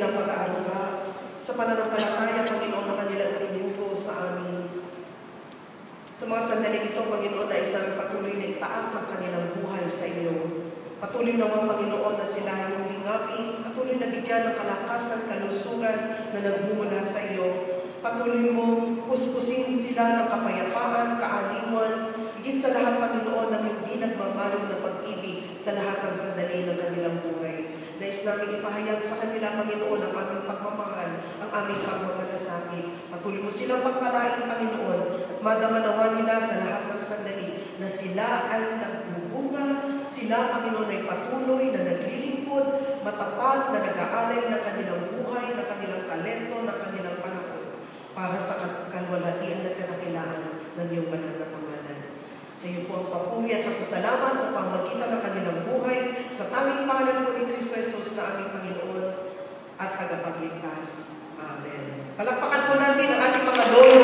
kanilang pag-aaruga, sa pananampalataya, Panginoon, na kanilang itinuro sa amin. Sa mga sandaling ito, Panginoon, nais namin patuloy na itaas ang kanilang buhay sa iyo. Patuloy naman, Panginoon, na sila yung lingapi, patuloy na bigyan ng kalakasan, kalusugan na nagmumula sa iyo. Patuloy mo, puspusin sila ng kapayapaan, kaaliwan, higit sa lahat, Panginoon, ng hindi nagmamalong na pag-ibig sa lahat ng sandali ng kanilang buhay. Nais namin ipahayag sa kanila, Panginoon, ang aming pagmamahal, ang aming pagmamalasakit. Patuloy mo silang pagpalain, Panginoon, at madamanawa nila sa lahat ng sandali na sila ay nagbubunga, sila, Panginoon, ay patuloy na naglilingkod, matapat na nag-aalay ng kanilang buhay, ng kanilang talento, ng kanilang panahon, para sa kalwalhatian at kadakilaan ng iyong banal na pangalan. Sa iyo po ang papuri at pasasalamat sa pamagitan ng kanilang buhay, sa tanging pangalan po ni Kristo Jesus na aming Panginoon at tagapagligtas. Amen. Palakpakan po natin ang ating mga lolo